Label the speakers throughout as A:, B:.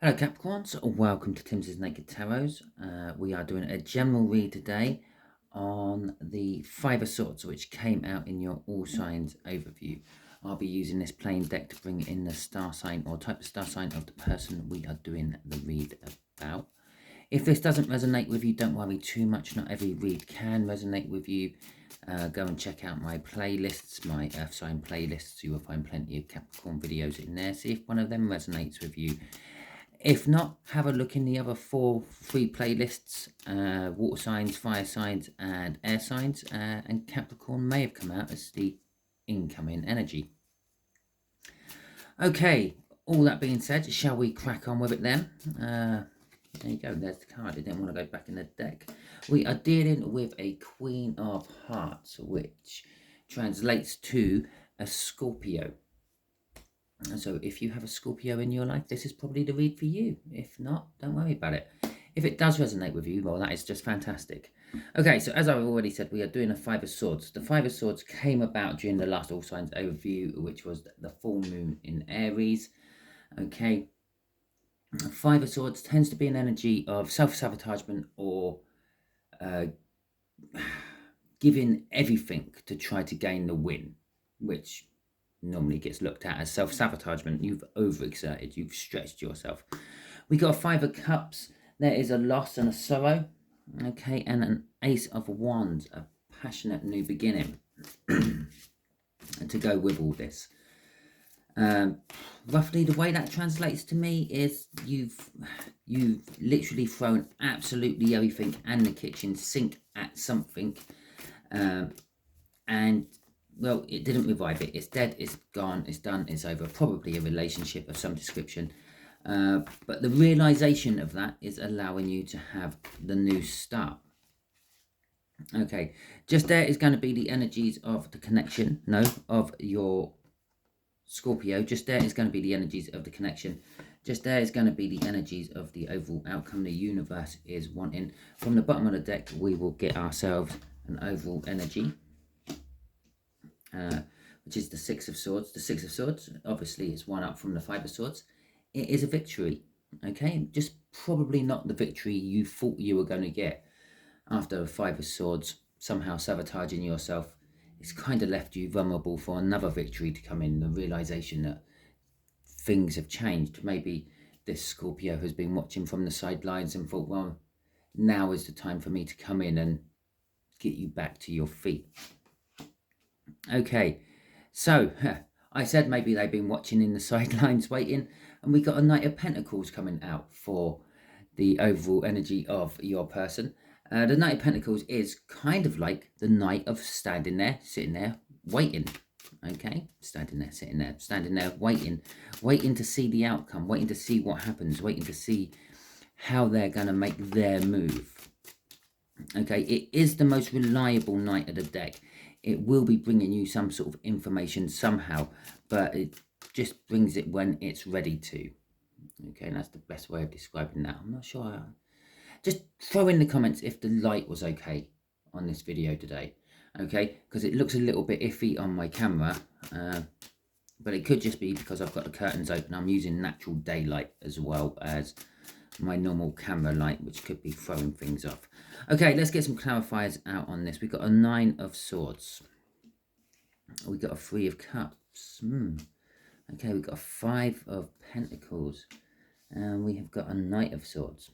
A: Hello Capricorns, welcome to Timsy Naked Tarot. We are doing a general read today on the Five of Swords, which came out in your All Signs overview. I'll be using this plain deck to bring in the star sign or type of star sign of the person we are doing the read about. If this doesn't resonate with you, don't worry too much. Not every read can resonate with you. Go and check out my playlists, my Earth sign playlists. You will find plenty of Capricorn videos in there. See if one of them resonates with you. If not, have a look in the other four free playlists, water signs, fire signs, and air signs, and Capricorn may have come out as the incoming energy. Okay, all that being said, shall we crack on with it then? There you go, there's the card. I didn't want to go back in the deck. We are dealing with a Queen of Hearts, which translates to a Scorpio. So if you have a Scorpio in your life, this is probably the read for you. If not, don't worry about it. If it does resonate with you, well, that is just fantastic. Okay, so as I've already said, we are doing a Five of Swords. The Five of Swords came about during the last All Signs overview, which was the full moon in Aries. Okay, Five of Swords tends to be an energy of self-sabotagement or giving everything to try to gain the win, which normally gets looked at as self-sabotagement. You've overexerted, you've stretched yourself. We got a Five of Cups. There is a loss and a sorrow, okay, and an Ace of Wands, a passionate new beginning. And to go with all this, roughly the way that translates to me is you've literally thrown absolutely everything and the kitchen sink at something, and well, it didn't revive it. It's dead, it's gone, it's done, it's over. Probably a relationship of some description. But the realization of that is allowing you to have the new start. Okay, just there is going to be the energies of the connection, of your Scorpio. Just there is going to be the energies of the connection. Just there is going to be the energies of the overall outcome the universe is wanting. From the bottom of the deck, we will get ourselves an overall energy. Which is the Six of Swords. The Six of Swords, obviously, is one up from the Five of Swords. It is a victory, okay? Just probably not the victory you thought you were going to get. After the Five of Swords, somehow sabotaging yourself, it's kind of left you vulnerable for another victory to come in, the realization that things have changed. Maybe this Scorpio has been watching from the sidelines and thought, well, now is the time for me to come in and get you back to your feet. Okay, so I said maybe they've been watching in the sidelines waiting, and we got a Knight of Pentacles coming out for the overall energy of your person. The Knight of Pentacles is kind of like the Knight of standing there, sitting there, waiting. Okay, standing there, sitting there, standing there, waiting to see the outcome, waiting to see what happens, waiting to see how they're going to make their move. Okay, it is the most reliable Knight of the deck. It will be bringing you some sort of information somehow, but it just brings it when it's ready to. Okay, and that's the best way of describing that. I'm not sure. Just throw in the comments if the light was okay on this video today. Okay, because it looks a little bit iffy on my camera, but it could just be because I've got the curtains open. I'm using natural daylight as well as my normal camera light, which could be throwing things off. Okay, let's get some clarifiers out on this. We've got a Nine of Swords. We've got a Three of Cups. Okay, we've got a Five of Pentacles. And we have got a Knight of Swords.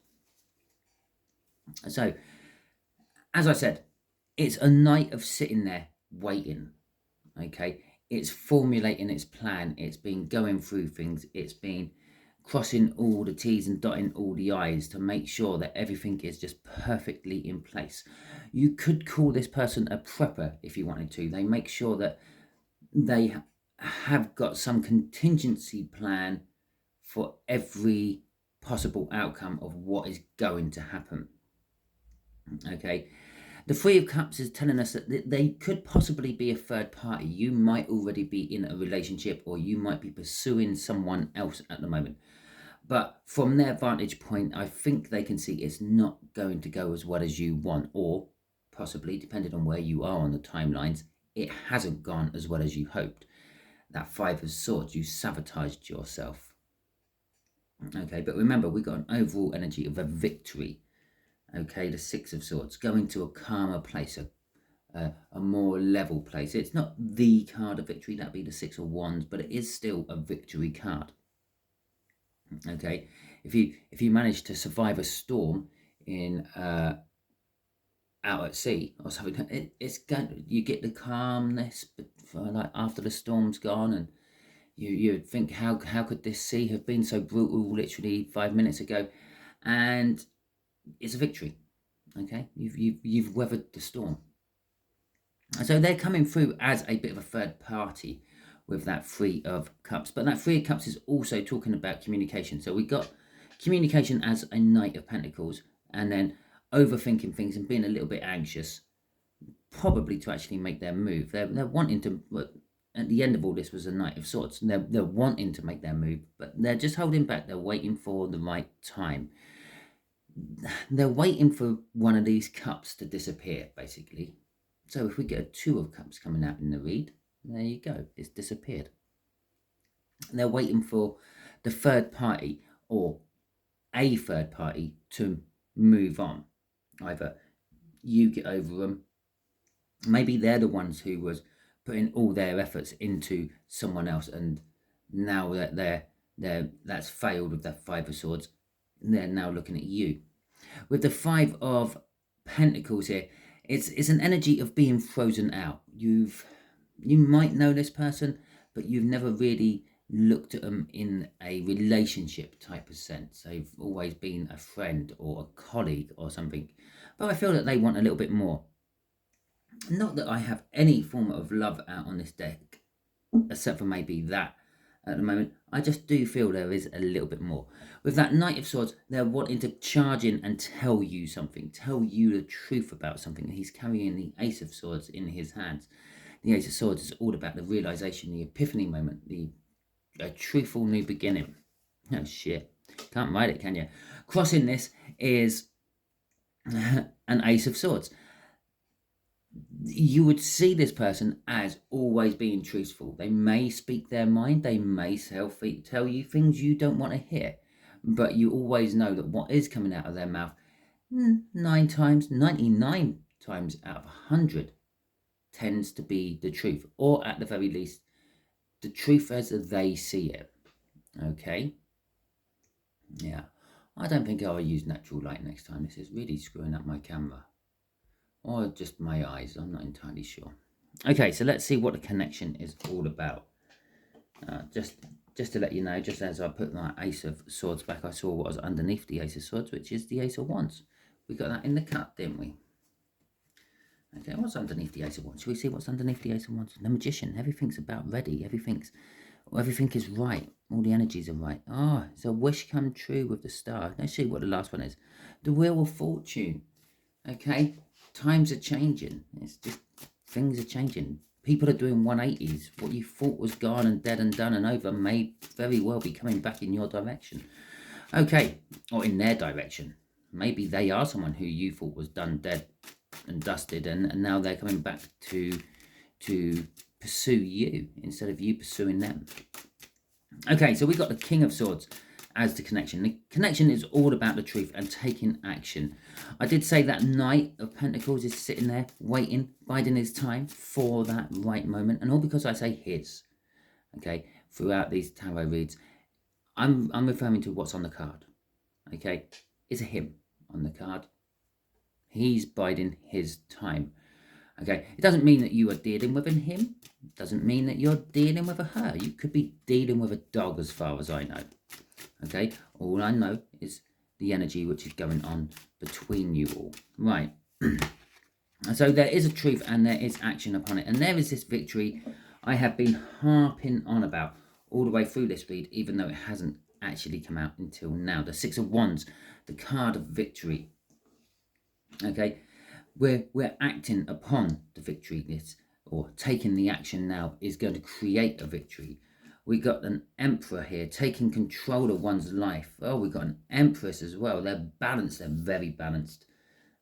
A: So, as I said, it's a night of sitting there waiting. Okay, it's formulating its plan. It's been going through things. It's been crossing all the T's and dotting all the I's to make sure that everything is just perfectly in place. You could call this person a prepper if you wanted to. They make sure that they have got some contingency plan for every possible outcome of what is going to happen. Okay, the Three of Cups is telling us that they could possibly be a third party. You might already be in a relationship, or you might be pursuing someone else at the moment. But from their vantage point, I think they can see it's not going to go as well as you want, or possibly, depending on where you are on the timelines, it hasn't gone as well as you hoped. That Five of Swords, you sabotaged yourself. Okay, but remember, we got an overall energy of a victory. Okay, the Six of Swords, going to a calmer place, a more level place. It's not the card of victory, that'd be the Six of Wands, but it is still a victory card. Okay, if you manage to survive a storm in out at sea or something, it's going. You get the calmness, but like after the storm's gone, and you think how could this sea have been so brutal literally 5 minutes ago, and it's a victory. Okay, you've weathered the storm. And so they're coming through as a bit of a third party with that Three of Cups. But that Three of Cups is also talking about communication. So we got communication as a Knight of Pentacles, and then overthinking things and being a little bit anxious, probably to actually make their move. They're wanting to, at the end of all this was a Knight of Swords. They're wanting to make their move, but they're just holding back. They're waiting for the right time. They're waiting for one of these cups to disappear, basically. So if we get a Two of Cups coming out in the read, there you go, it's disappeared. They're waiting for the third party or a third party to move on. Either you get over them, maybe they're the ones who was putting all their efforts into someone else, and now that that's failed with that Five of Swords, they're now looking at you. With the Five of Pentacles here, it's an energy of being frozen out. You might know this person, but you've never really looked at them in a relationship type of sense. They've always been a friend or a colleague or something. But I feel that they want a little bit more. Not that I have any form of love out on this deck, except for maybe that at the moment. I just do feel there is a little bit more. With that Knight of Swords, they're wanting to charge in and tell you something, tell you the truth about something. He's carrying the Ace of Swords in his hands. The Ace of Swords is all about the realization, the epiphany moment, a truthful new beginning. Oh shit, can't write it, can you? Crossing this is an Ace of Swords. You would see this person as always being truthful. They may speak their mind, they may tell you things you don't want to hear, but you always know that what is coming out of their mouth 99 times out of 100 tends to be the truth, or at the very least the truth as they see it. Okay, yeah, I don't think I'll use natural light next time. This is really screwing up my camera, or just my eyes, I'm not entirely sure. Okay, so let's see what the connection is all about. Just to let you know, just as I put my Ace of Swords back, I saw what was underneath the Ace of Swords, which is the Ace of Wands. We got that in the cut, didn't we? Okay, what's underneath the Ace of Wands? Shall we see what's underneath the Ace of Wands? The Magician. Everything's about ready. Everything is right. All the energies are right. Oh, it's a wish come true with the Star. Let's see what the last one is. The Wheel of Fortune. Okay, times are changing. It's just, things are changing. People are doing 180s. What you thought was gone and dead and done and over may very well be coming back in your direction. Okay, or in their direction. Maybe they are someone who you thought was done, dead and dusted, and now they're coming back to pursue you instead of you pursuing them. Okay, so we got the King of Swords as the connection. The connection is all about the truth and taking action. I did say that Knight of Pentacles is sitting there waiting, biding his time for that right moment, and all because I say his. Okay, throughout these tarot reads, I'm referring to what's on the card. Okay, it's a him on the card. He's biding his time. Okay, it doesn't mean that you are dealing with him. It doesn't mean that you're dealing with a her. You could be dealing with a dog, as far as I know. Okay, all I know is the energy which is going on between you all. Right. So there is a truth and there is action upon it. And there is this victory I have been harping on about all the way through this read, even though it hasn't actually come out until now. The Six of Wands, the card of victory. Okay, we're acting upon the victory. This, or taking the action now, is going to create a victory. We got an Emperor here taking control of one's life. Oh, we got an Empress as well. They're balanced. They're very balanced.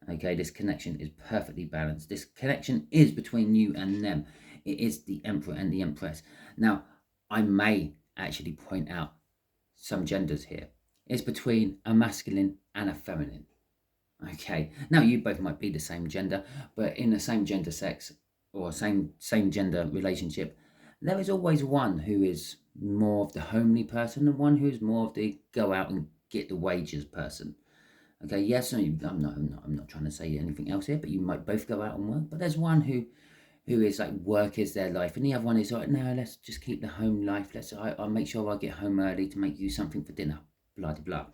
A: Okay, this connection is perfectly balanced. This connection is between you and them. It is the Emperor and the Empress. Now, I may actually point out some genders here. is between a masculine and a feminine. Okay, now you both might be the same gender, but in the same gender sex or same gender relationship, there is always one who is more of the homely person and one who's more of the go out and get the wages person. Okay, yes, I'm not trying to say anything else here, but you might both go out and work. But there's one who is like work is their life, and the other one is like, no, let's just keep the home life. I'll make sure I get home early to make you something for dinner. Blah blah blah.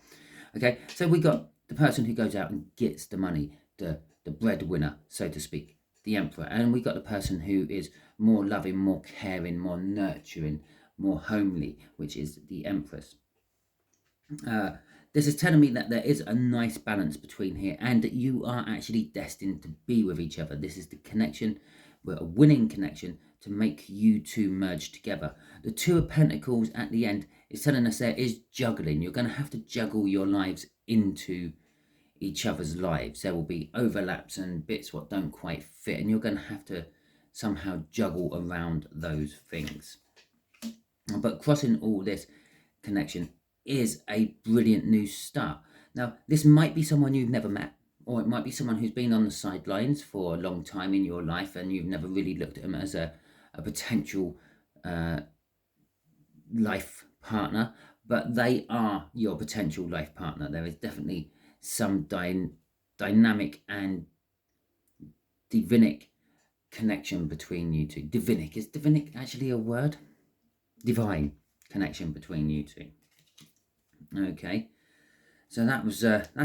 A: Okay, so we got the person who goes out and gets the money, the breadwinner, so to speak, the emperor, and we got the person who is more loving, more caring, more nurturing, more homely, which is the empress. This is telling me that there is a nice balance between here and that you are actually destined to be with each other. This is the connection, a winning connection to make you two merge together. The Two of Pentacles at the end is telling us there is juggling. You're going to have to juggle your lives into each other's lives. There will be overlaps and bits what don't quite fit, and you're going to have to somehow juggle around those things. But crossing all this connection is a brilliant new start. Now, this might be someone you've never met, or it might be someone who's been on the sidelines for a long time in your life and you've never really looked at them as a potential life partner, but they are your potential life partner. There is definitely some dynamic and divinic connection between you two. Divinic, is divinic actually a word? Divine connection between you two. Okay, so that's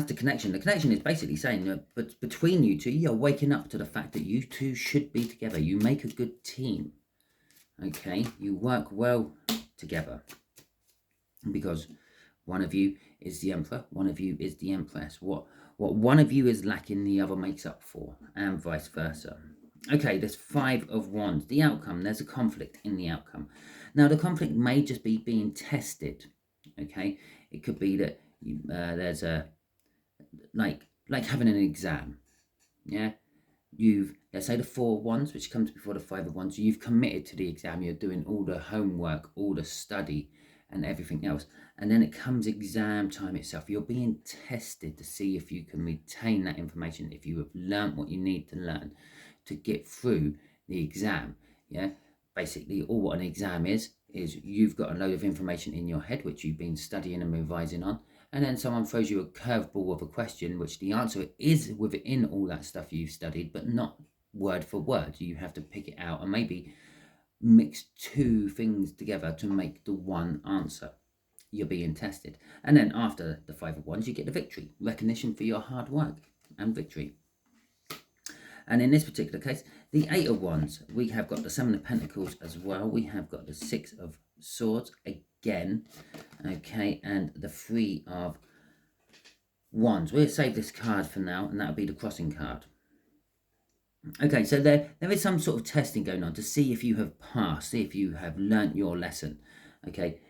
A: the connection. The connection is basically saying that but between you two, you're waking up to the fact that you two should be together. You make a good team. Okay, you work well together because one of you is the emperor, one of you is the empress. What one of you is lacking, the other makes up for, and vice versa. Okay, there's Five of Wands. The outcome, there's a conflict in the outcome. Now, the conflict may just be being tested. Okay, it could be that there's a like having an exam. Yeah, let's say the Four of Wands, which comes before the Five of Wands. You've committed to the exam. You're doing all the homework, all the study, and everything else. And then it comes exam time itself. You're being tested to see if you can retain that information, if you have learned what you need to learn to get through the exam. Yeah, basically all what an exam is you've got a load of information in your head which you've been studying and revising on, and then someone throws you a curveball of a question which the answer is within all that stuff you've studied, but not word for word. You have to pick it out and maybe mix two things together to make the one answer. You're being tested, and then after the Five of Wands you get the victory, recognition for your hard work and victory. And in this particular case, the Eight of Wands, we have got the Seven of Pentacles as well. We have got the Six of Swords again, okay, and the Three of Wands. We'll save this card for now, and that'll be the crossing card. Okay, so there is some sort of testing going on to see if you have passed, see if you have learnt your lesson, okay.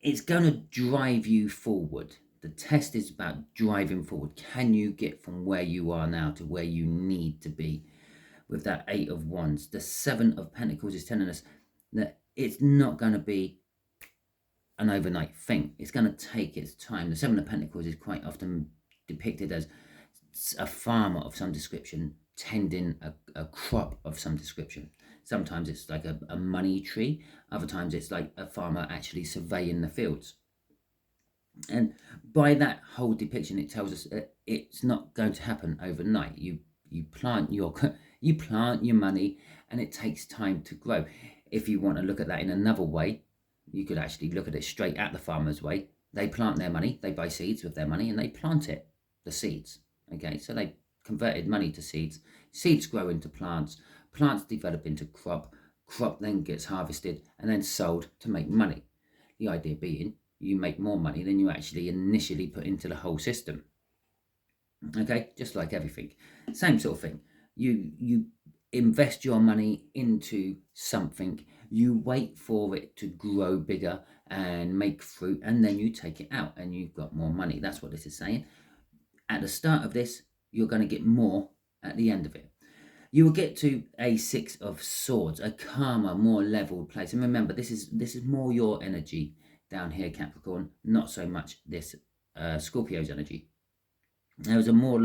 A: It's going to drive you forward. The test is about driving forward. Can you get from where you are now to where you need to be with that Eight of Wands? The Seven of Pentacles is telling us that it's not going to be an overnight thing. It's going to take its time. The Seven of Pentacles is quite often depicted as a farmer of some description tending a crop of some description. Sometimes it's like a money tree. Other times it's like a farmer actually surveying the fields. And by that whole depiction, it tells us that it's not going to happen overnight. You plant your money, and it takes time to grow. If you want to look at that in another way, you could actually look at it straight at the farmer's way. They plant their money, they buy seeds with their money, and they plant it, the seeds. Okay, so they converted money to seeds. Seeds grow into plants. Plants develop into crop. Crop then gets harvested and then sold to make money. The idea being, you make more money than you actually initially put into the whole system. Okay, just like everything. Same sort of thing. You invest your money into something, you wait for it to grow bigger and make fruit, and then you take it out and you've got more money. That's what this is saying. At the start of this, you're going to get more at the end of it. You will get to a Six of Swords, a calmer, more leveled place. And remember, this is more your energy down here, Capricorn, not so much this Scorpio's energy. There was a more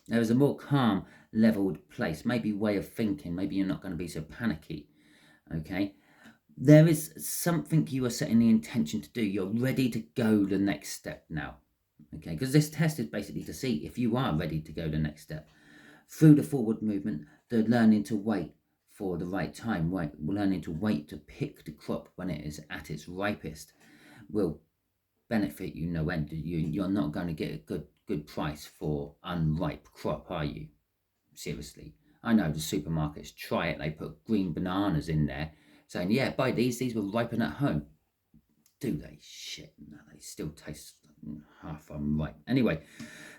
A: there was a more calm, leveled place, maybe way of thinking. Maybe you're not going to be so panicky, okay? There is something you are setting the intention to do. You're ready to go the next step now, okay? Because this test is basically to see if you are ready to go the next step. Through the forward movement, the learning to wait for the right time, learning to wait to pick the crop when it is at its ripest will benefit you no end. You're not going to get a good price for unripe crop, are you? Seriously. I know the supermarkets try it. They put green bananas in there saying, yeah, buy these will ripen at home. Do they? Shit, no, they still taste half unripe. Anyway,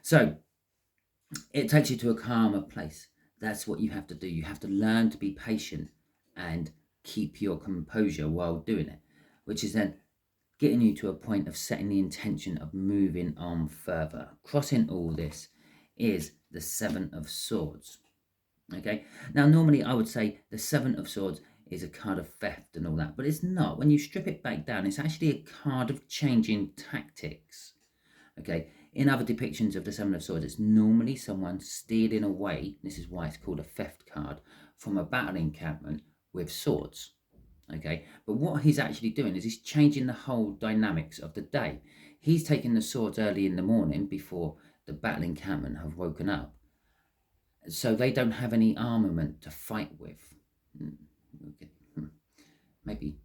A: so it takes you to a calmer place. That's what you have to do. You have to learn to be patient and keep your composure while doing it, which is then getting you to a point of setting the intention of moving on further. Crossing all this is the Seven of Swords. Okay, now normally I would say the Seven of Swords is a card of theft and all that, but it's not. When you strip it back down, it's actually a card of changing tactics. Okay, in other depictions of the Seven of Swords, it's normally someone stealing away, this is why it's called a theft card, from a battle encampment with swords. Okay, but what he's actually doing is he's changing the whole dynamics of the day. He's taking the swords early in the morning before the battle encampment have woken up, so they don't have any armament to fight with. Okay. Maybe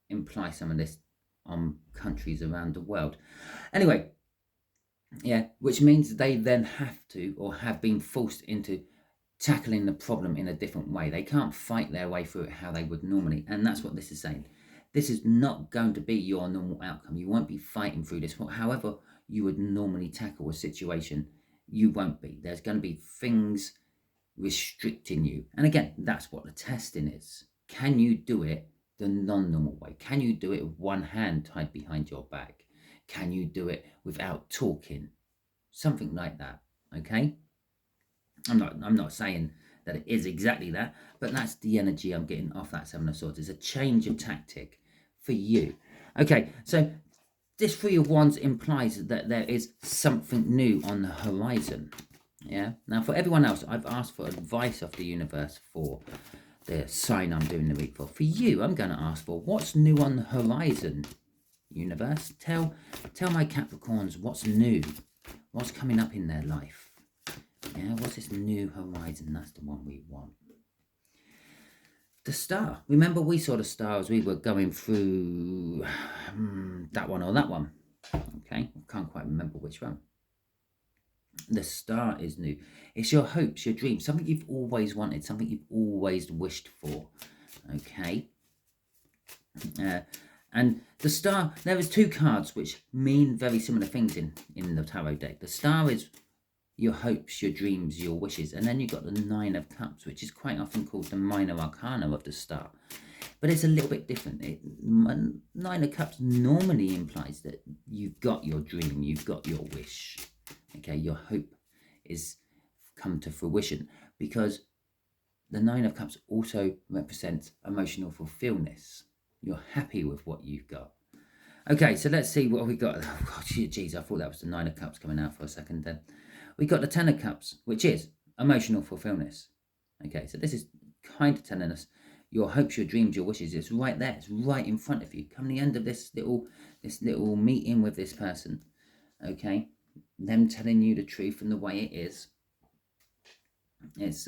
A: imply some of this on countries around the world. Anyway, yeah, which means they then have to, or have been forced into tackling the problem in a different way. They can't fight their way through it how they would normally, and that's what this is saying. This is not going to be your normal outcome. You won't be fighting through this. However you would normally tackle a situation, you won't be. There's going to be things restricting you. And again, that's what the testing is. Can you do it the non-normal way? Can you do it with one hand tied behind your back? Can you do it without talking? Something like that, okay? I'm not saying that it is exactly that, but that's the energy I'm getting off that Seven of Swords. It's a change of tactic for you. Okay, so this Three of Wands implies that there is something new on the horizon. Yeah. Now, for everyone else, I've asked for advice of the universe for the sign I'm doing the week for. For you, I'm going to ask for what's new on the horizon, universe. Tell my Capricorns what's new, what's coming up in their life. Yeah, what's this new horizon? That's the one we want. The star. Remember, we saw the star as we were going through that one or that one. Okay, I can't quite remember which one. The star is new. It's your hopes, your dreams, something you've always wanted, something you've always wished for. Okay. And the star, there is two cards which mean very similar things in the tarot deck. The star is your hopes, your dreams, your wishes. And then you've got the Nine of Cups, which is quite often called the minor arcana of the star. But it's a little bit different. Nine of Cups normally implies that you've got your dream, you've got your wish. Okay, your hope is come to fruition, because the Nine of Cups also represents emotional fulfillment. You're happy with what you've got. Okay, so let's see what we got. Oh, geez, I thought that was the Nine of Cups coming out for a second then. We got the Ten of Cups, which is emotional fulfillment. Okay, so this is kind of telling us your hopes, your dreams, your wishes. It's right there. It's right in front of you. Come the end of this little meeting with this person. Okay, them telling you the truth and the way it is. It's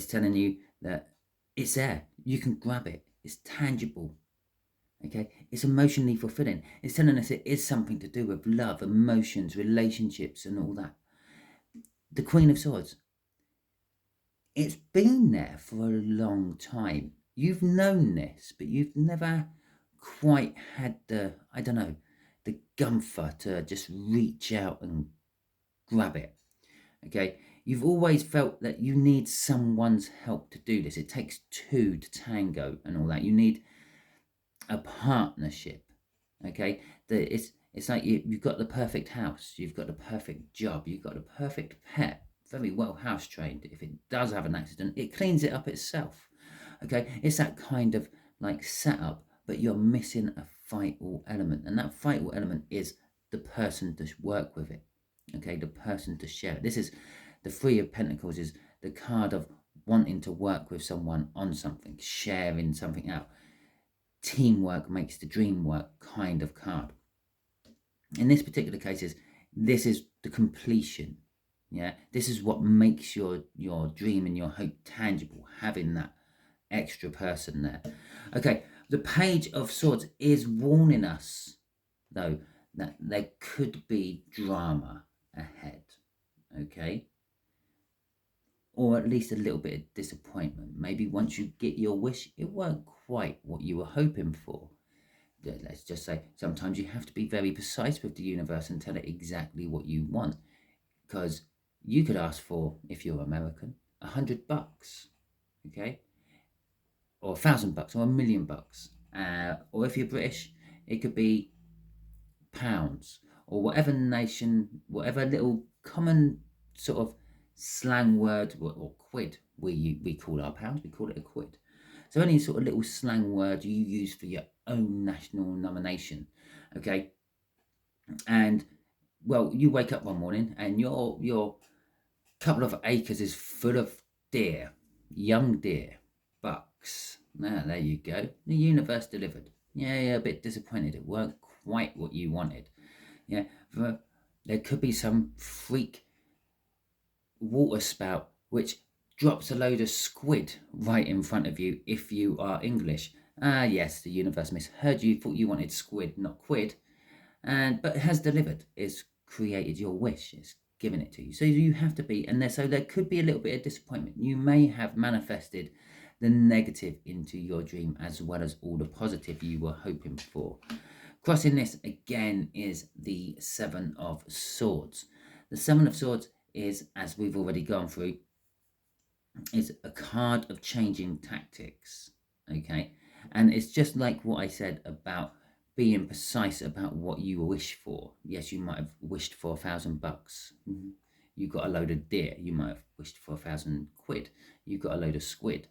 A: telling you that it's there. You can grab it. It's tangible. Okay, it's emotionally fulfilling. It's telling us it is something to do with love, emotions, relationships, and all that. The Queen of Swords. It's been there for a long time. You've known this, but you've never quite had the gumpher to just reach out and grab it. Okay, you've always felt that you need someone's help to do this. It takes two to tango and all that. You need a partnership. Okay, it's like you've got the perfect house, you've got the perfect job, you've got the perfect pet, very well house trained. If it does have an accident, it cleans it up itself. Okay, it's that kind of like setup, but you're missing a vital element, and that vital element is the person to work with it. Okay, the person to share it. This is the Three of Pentacles, is the card of wanting to work with someone on something, sharing something out. Teamwork makes the dream work kind of card. In this particular case, this is the completion. Yeah, this is what makes your dream and your hope tangible, having that extra person there. Okay, the Page of Swords is warning us, though, that there could be drama ahead. Okay, or at least a little bit of disappointment. Maybe once you get your wish, it weren't quite what you were hoping for. Let's just say sometimes you have to be very precise with the universe and tell it exactly what you want, because you could ask for, if you're American, $100, okay, or $1,000 or $1,000,000, or if you're British, it could be pounds, or whatever nation, whatever little common sort of slang word, or quid, we call our pounds, we call it a quid. So any sort of little slang word you use for your own national nomination, okay? And, well, you wake up one morning and your couple of acres is full of deer, young deer, bucks. Now, there you go. The universe delivered. Yeah, a bit disappointed. It weren't quite what you wanted. Yeah, there could be some freak water spout which drops a load of squid right in front of you if you are English. Yes, the universe misheard you, thought you wanted squid, not quid, but it has delivered. It's created your wish. It's given it to you. So you have to be, and so there could be a little bit of disappointment. You may have manifested the negative into your dream as well as all the positive you were hoping for. Crossing this again is the Seven of Swords. The Seven of Swords is, as we've already gone through, is a card of changing tactics, okay? And it's just like what I said about being precise about what you wish for. Yes, you might have wished for $1,000. You got a load of deer. You might have wished for 1,000 quid. You got a load of squid.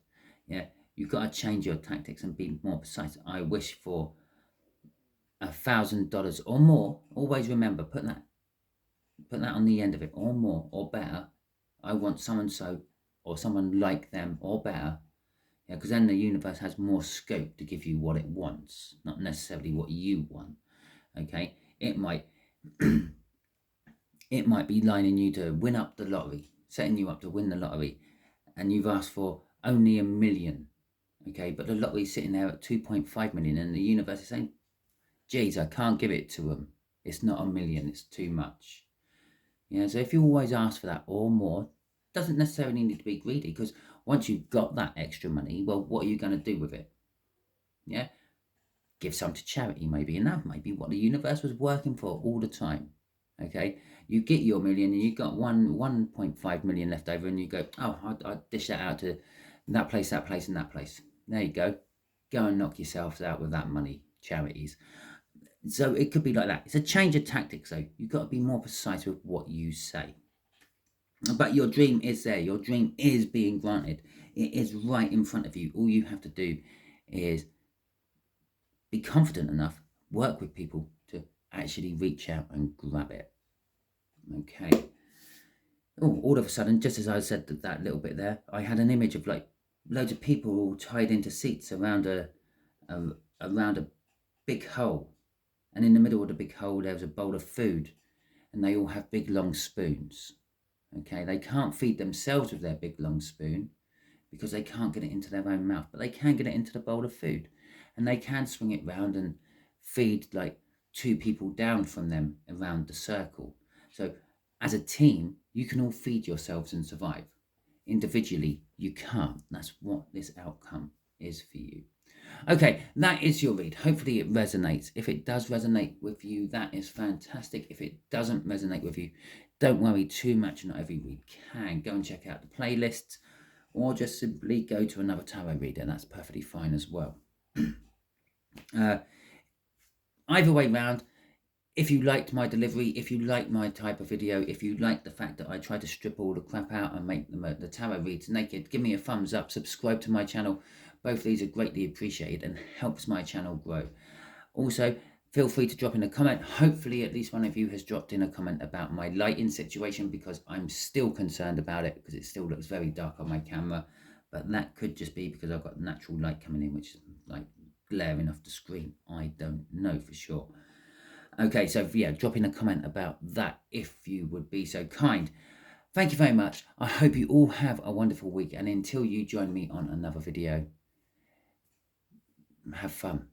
A: Yeah, you've got to change your tactics and be more precise. I wish for $1,000 or more. Always remember, put that on the end of it, or more, or better. I want so-and-so, or someone like them, or better. Yeah, because then the universe has more scope to give you what it wants, not necessarily what you want. Okay, it might be lining you to win up the lottery, setting you up to win the lottery, and you've asked for only $1 million. Okay, but the lottery's sitting there at 2.5 million, and the universe is saying, geez, I can't give it to them. It's not $1 million, it's too much. Yeah, so if you always ask for that or more, doesn't necessarily need to be greedy, because once you've got that extra money, well, what are you going to do with it? Yeah, give some to charity maybe, and that might be what the universe was working for all the time. Okay, you get your $1 million and you got 1.5 million left over, and you go, oh, I'll dish that out to that place, and that place. There you go. Go and knock yourselves out with that money, charities. So it could be like that. It's a change of tactics, though. You've got to be more precise with what you say. But your dream is there. Your dream is being granted. It is right in front of you. All you have to do is be confident enough, work with people to actually reach out and grab it. Okay. Oh, all of a sudden, just as I said that little bit there, I had an image of like loads of people all tied into seats around a big hole. And in the middle of the big hole, there was a bowl of food, and they all have big long spoons. Okay, they can't feed themselves with their big long spoon because they can't get it into their own mouth, but they can get it into the bowl of food, and they can swing it round and feed like 2 people down from them around the circle. So as a team, you can all feed yourselves and survive. Individually, you can't. That's what this outcome is for you. Okay, that is your read. Hopefully it resonates. If it does resonate with you, that is fantastic. If it doesn't resonate with you, don't worry too much. Not every read can. Go and check out the playlists, or just simply go to another tarot reader. That's perfectly fine as well. Either way round, if you liked my delivery, if you like my type of video, if you like the fact that I try to strip all the crap out and make the tarot reads naked, give me a thumbs up, subscribe to my channel, Both these are greatly appreciated and helps my channel grow. Also, feel free to drop in a comment. Hopefully at least one of you has dropped in a comment about my lighting situation, because I'm still concerned about it, because it still looks very dark on my camera. But that could just be because I've got natural light coming in, which is like glaring off the screen. I don't know for sure. Okay, so yeah, drop in a comment about that if you would be so kind. Thank you very much. I hope you all have a wonderful week, and until you join me on another video, have fun.